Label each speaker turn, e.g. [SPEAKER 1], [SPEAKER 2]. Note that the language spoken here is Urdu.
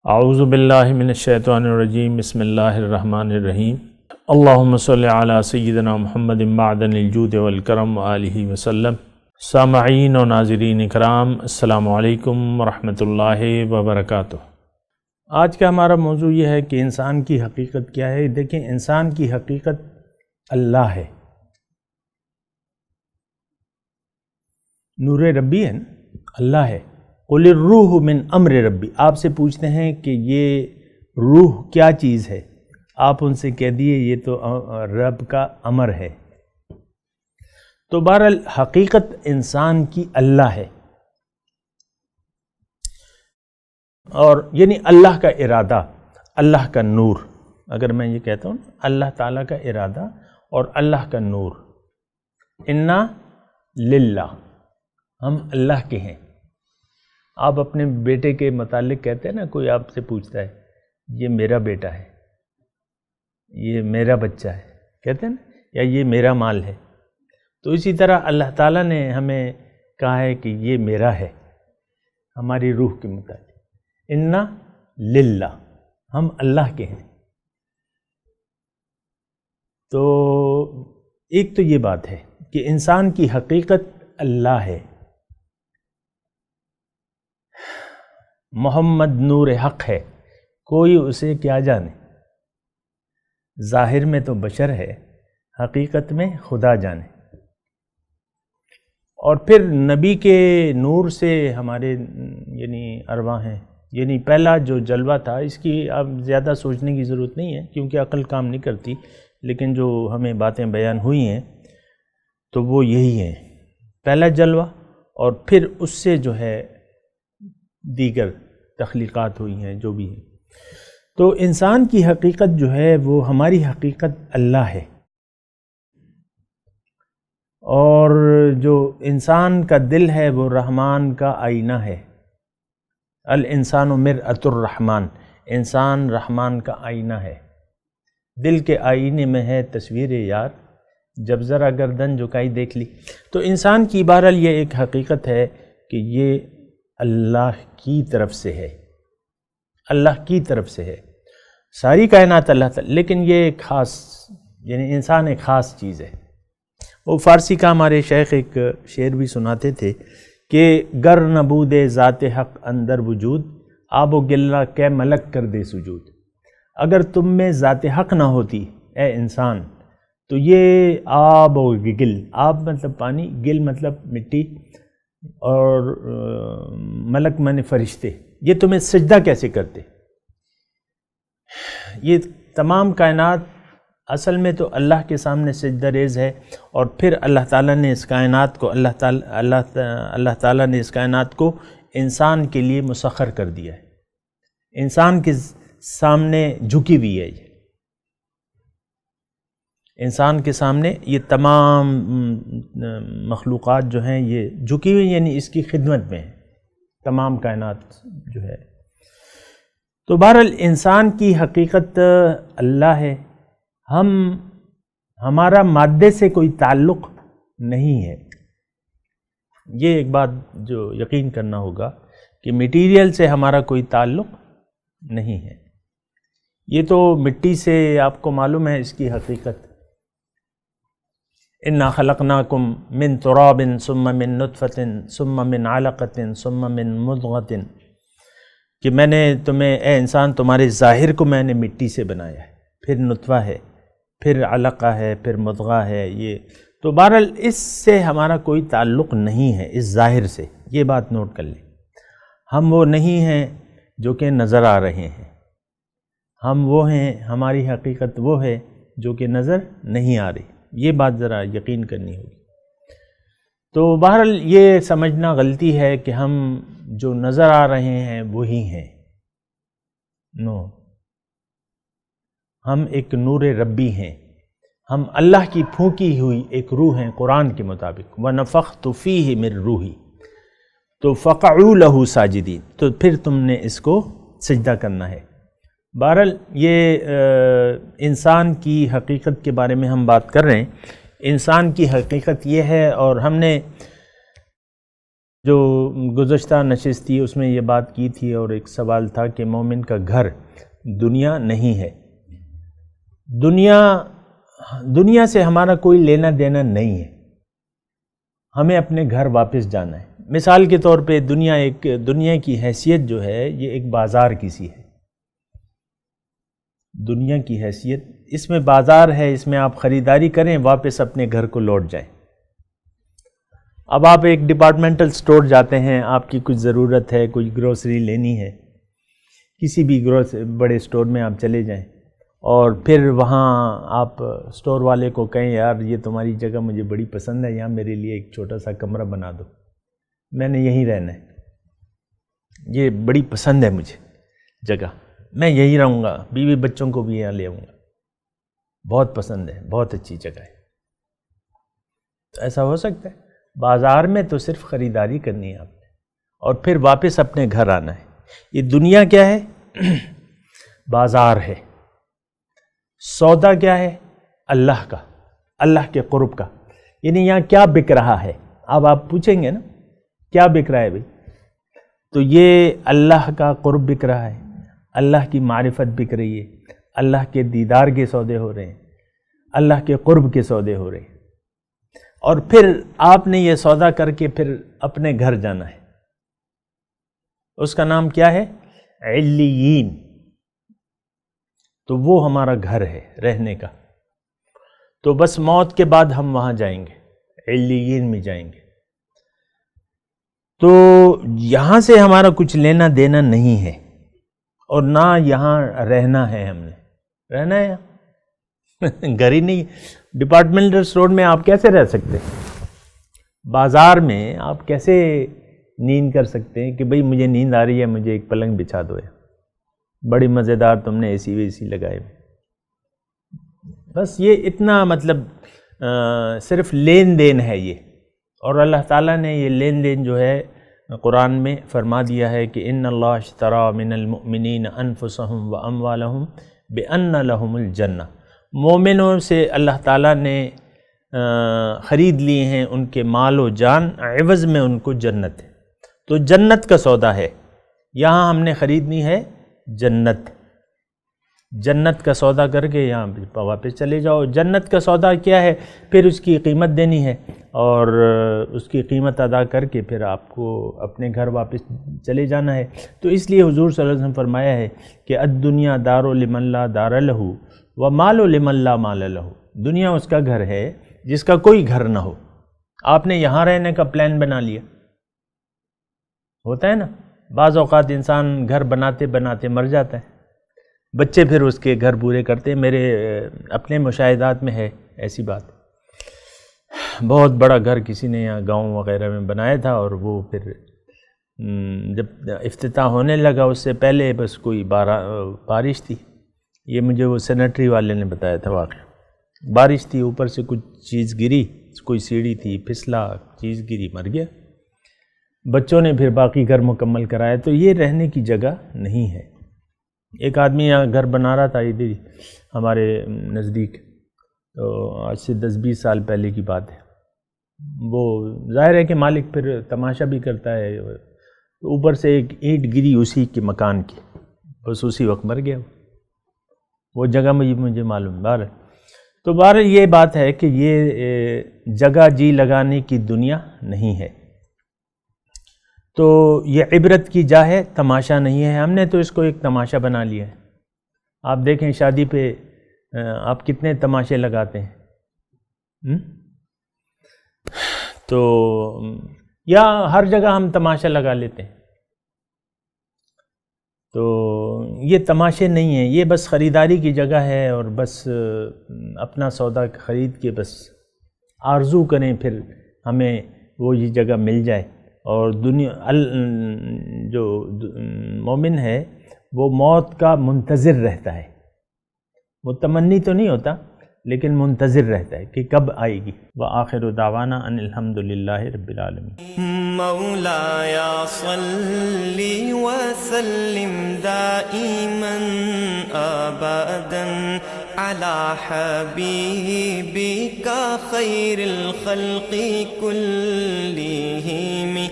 [SPEAKER 1] اعوذ باللہ من الشیطان الرجیم بسم اللہ الرحمن الرحیم اللہم صلی علی سیدنا محمد معدن الجود والکرم وآلہ وسلم۔ سامعین و ناظرین اکرام، السلام علیکم ورحمۃ اللہ وبرکاتہ۔ آج کا ہمارا موضوع یہ ہے کہ انسان کی حقیقت کیا ہے۔ دیکھیں، انسان کی حقیقت اللہ ہے، نور ربی ہے نا، اللہ ہے۔ قل الروح من امر ربی، آپ سے پوچھتے ہیں کہ یہ روح کیا چیز ہے، آپ ان سے کہہ دیے یہ تو رب کا امر ہے۔ تو بہرحال حقیقت انسان کی اللہ ہے، اور یعنی اللہ کا ارادہ، اللہ کا نور۔ اگر میں یہ کہتا ہوں اللہ تعالیٰ کا ارادہ اور اللہ کا نور، انا للہ، ہم اللہ کے ہیں۔ آپ اپنے بیٹے کے متعلق کہتے ہیں نا، کوئی آپ سے پوچھتا ہے یہ میرا بیٹا ہے، یہ میرا بچہ ہے، کہتے ہیں نا، یا یہ میرا مال ہے۔ تو اسی طرح اللہ تعالیٰ نے ہمیں کہا ہے کہ یہ میرا ہے، ہماری روح کے متعلق، انا للہ، ہم اللہ کے ہیں۔ تو ایک تو یہ بات ہے کہ انسان کی حقیقت اللہ ہے۔ محمد نور حق ہے، کوئی اسے کیا جانے، ظاہر میں تو بشر ہے، حقیقت میں خدا جانے۔ اور پھر نبی کے نور سے ہمارے یعنی ارواح ہیں، یعنی پہلا جو جلوہ تھا، اس کی اب زیادہ سوچنے کی ضرورت نہیں ہے کیونکہ عقل کام نہیں کرتی، لیکن جو ہمیں باتیں بیان ہوئی ہیں تو وہ یہی ہیں، پہلا جلوہ، اور پھر اس سے جو ہے دیگر تخلیقات ہوئی ہیں جو بھی ہیں۔ تو انسان کی حقیقت جو ہے وہ ہماری حقیقت اللہ ہے، اور جو انسان کا دل ہے وہ رحمان کا آئینہ ہے۔ الانسان مرآۃ الرحمن، انسان رحمان کا آئینہ ہے۔ دل کے آئینے میں ہے تصویر یار، جب ذرا گردن جھکائی دیکھ لی۔ تو انسان کی بہرحال یہ ایک حقیقت ہے کہ یہ اللہ کی طرف سے ہے، اللہ کی طرف سے ہے، ساری کائنات اللہ تعالی، لیکن یہ ایک خاص، یعنی انسان ایک خاص چیز ہے۔ وہ فارسی کا ہمارے شیخ ایک شعر بھی سناتے تھے کہ گر نبود ذات حق اندر وجود، آب و گلہ کے ملک کر دے سجود۔ اگر تم میں ذات حق نہ ہوتی اے انسان تو یہ آب و گل، آب مطلب پانی، گل مطلب مٹی، اور ملک مانے فرشتے، یہ تمہیں سجدہ کیسے کرتے؟ یہ تمام کائنات اصل میں تو اللہ کے سامنے سجدہ ریز ہے، اور پھر اللہ تعالیٰ نے اس کائنات کو اللہ تعالیٰ نے اس کائنات کو انسان کے لیے مسخر کر دیا ہے، انسان کے سامنے جھکی ہوئی ہے۔ یہ انسان کے سامنے یہ تمام مخلوقات جو ہیں یہ جھکی ہوئی، یعنی اس کی خدمت میں ہے تمام کائنات جو ہے۔ تو بہرحال انسان کی حقیقت اللہ ہے، ہمارا مادے سے کوئی تعلق نہیں ہے۔ یہ ایک بات جو یقین کرنا ہوگا کہ میٹیریل سے ہمارا کوئی تعلق نہیں ہے۔ یہ تو مٹی سے آپ کو معلوم ہے اس کی حقیقت، انا خلقناکم من تراب ثم من نطفۃ ثم من علقۃ ثم من مضغۃ، کہ میں نے تمہیں، اے انسان، تمہارے ظاہر کو میں نے مٹی سے بنایا ہے، پھر نطفہ ہے، پھر علقہ ہے، پھر مضغہ ہے۔ یہ تو بہرحال اس سے ہمارا کوئی تعلق نہیں ہے، اس ظاہر سے، یہ بات نوٹ کر لیں۔ ہم وہ نہیں ہیں جو کہ نظر آ رہے ہیں، ہم وہ ہیں، ہماری حقیقت وہ ہے جو کہ نظر نہیں آ رہی، یہ بات ذرا یقین کرنی ہوگی۔ تو بہرحال یہ سمجھنا غلطی ہے کہ ہم جو نظر آ رہے ہیں وہی ہیں، نو، ہم ایک نور ربی ہیں، ہم اللہ کی پھونکی ہوئی ایک روح ہیں قرآن کے مطابق، وَنَفَخْتُ فِيهِ مِن رُوحِي، تو فَقَعُوا لَهُ ساجدین، تو پھر تم نے اس کو سجدہ کرنا ہے۔ بہرحال یہ انسان کی حقیقت کے بارے میں ہم بات کر رہے ہیں۔ انسان کی حقیقت یہ ہے، اور ہم نے جو گزشتہ نشست تھی اس میں یہ بات کی تھی، اور ایک سوال تھا کہ مومن کا گھر دنیا نہیں ہے. دنیا سے ہمارا کوئی لینا دینا نہیں ہے، ہمیں اپنے گھر واپس جانا ہے. مثال کے طور پہ دنیا کی حیثیت جو ہے یہ ایک بازار کی سی ہے. دنیا کی حیثیت اس میں بازار ہے، اس میں آپ خریداری کریں، واپس اپنے گھر کو لوٹ جائیں. اب آپ ایک ڈپارٹمنٹل سٹور جاتے ہیں، آپ کی کچھ ضرورت ہے، کوئی گروسری لینی ہے، کسی بھی بڑے سٹور میں آپ چلے جائیں، اور پھر وہاں آپ سٹور والے کو کہیں یار یہ تمہاری جگہ مجھے بڑی پسند ہے، یہاں میرے لیے ایک چھوٹا سا کمرہ بنا دو، میں نے یہیں رہنا ہے، یہ بڑی پسند ہے مجھے جگہ، میں یہیں رہوں گا، بیوی بچوں کو بھی یہاں لے آؤں گا، بہت پسند ہے، بہت اچھی جگہ ہے. تو ایسا ہو سکتا ہے؟ بازار میں تو صرف خریداری کرنی ہے آپ نے، اور پھر واپس اپنے گھر آنا ہے. یہ دنیا کیا ہے؟ بازار ہے. سودا کیا ہے؟ اللہ کا، اللہ کے قرب کا. یعنی یہاں کیا بک رہا ہے؟ اب آپ پوچھیں گے نا کیا بک رہا ہے بھائی، تو یہ اللہ کا قرب بک رہا ہے، اللہ کی معرفت بک رہی ہے، اللہ کے دیدار کے سودے ہو رہے ہیں، اللہ کے قرب کے سودے ہو رہے ہیں. اور پھر آپ نے یہ سودا کر کے پھر اپنے گھر جانا ہے. اس کا نام کیا ہے؟ علیین. تو وہ ہمارا گھر ہے رہنے کا. تو بس موت کے بعد ہم وہاں جائیں گے، علیین میں جائیں گے. تو یہاں سے ہمارا کچھ لینا دینا نہیں ہے، اور نہ یہاں رہنا ہے. ہم نے رہنا ہے یہاں گھر ہی نہیں. ڈپارٹمنٹل سٹور میں آپ کیسے رہ سکتے ہیں؟ بازار میں آپ کیسے نیند کر سکتے ہیں کہ بھئی مجھے نیند آ رہی ہے، مجھے ایک پلنگ بچھا دو، بڑی مزیدار تم نے اے سی لگائے. بس یہ اتنا مطلب صرف لین دین ہے یہ. اور اللہ تعالیٰ نے یہ لین دین جو ہے قرآن میں فرما دیا ہے کہ ان اللہ اشترى من المؤمنین انفسهم واموالهم بان لهم الجنہ. مومنوں سے اللہ تعالیٰ نے خرید لیے ہیں ان کے مال و جان، عوض میں ان کو جنت ہے. تو جنت کا سودا ہے، یہاں ہم نے خریدنی ہے جنت. جنت کا سودا کر کے یہاں واپس چلے جاؤ. جنت کا سودا کیا ہے؟ پھر اس کی قیمت دینی ہے، اور اس کی قیمت ادا کر کے پھر آپ کو اپنے گھر واپس چلے جانا ہے. تو اس لیے حضور صلی اللہ علیہ وسلم فرمایا ہے کہ الدنیا دار لمن لا دار لہ ومال لمن لا مال لہ. دنیا اس کا گھر ہے جس کا کوئی گھر نہ ہو. آپ نے یہاں رہنے کا پلان بنا لیا، ہوتا ہے نا بعض اوقات انسان گھر بناتے بناتے مر جاتا ہے، بچے پھر اس کے گھر پورے کرتے ہیں. میرے اپنے مشاہدات میں ہے ایسی بات. بہت بڑا گھر کسی نے یہاں گاؤں وغیرہ میں بنایا تھا، اور وہ پھر جب افتتاح ہونے لگا اس سے پہلے بس کوئی بارش تھی. یہ مجھے وہ سینیٹری والے نے بتایا تھا واقعہ. بارش تھی، اوپر سے کچھ چیز گری، کوئی سیڑھی تھی، پھسلا، چیز گری، مر گیا. بچوں نے پھر باقی گھر مکمل کرایا. تو یہ رہنے کی جگہ نہیں ہے. ایک آدمی یہاں گھر بنا رہا تھا ادھر ہی ہمارے نزدیک، تو آج سے 10-20 سال پہلے کی بات ہے. وہ ظاہر ہے کہ مالک پھر تماشا بھی کرتا ہے. اوپر سے ایک اینٹ گری اسی کے مکان کی، بس اسی وقت مر گیا. وہ جگہ مجھے معلوم. تو بہرحال یہ بات ہے کہ یہ جگہ جی لگانے کی دنیا نہیں ہے. تو یہ عبرت کی جا ہے، تماشا نہیں ہے. ہم نے تو اس کو ایک تماشا بنا لیا ہے. آپ دیکھیں شادی پہ آپ کتنے تماشے لگاتے ہیں. تو یا ہر جگہ ہم تماشا لگا لیتے ہیں. تو یہ تماشے نہیں ہیں، یہ بس خریداری کی جگہ ہے، اور بس اپنا سودا خرید کے بس آرزو کریں پھر ہمیں وہ یہ جگہ مل جائے. اور جو مومن ہے وہ موت کا منتظر رہتا ہے. وہ تمنی تو نہیں ہوتا لیکن منتظر رہتا ہے کہ کب آئے گی. وآخر دعوانا ان الحمدللہ رب العالمین.
[SPEAKER 2] مولاي صل وسلم دائما ابدا على حبيبك خير الخلق كلهم.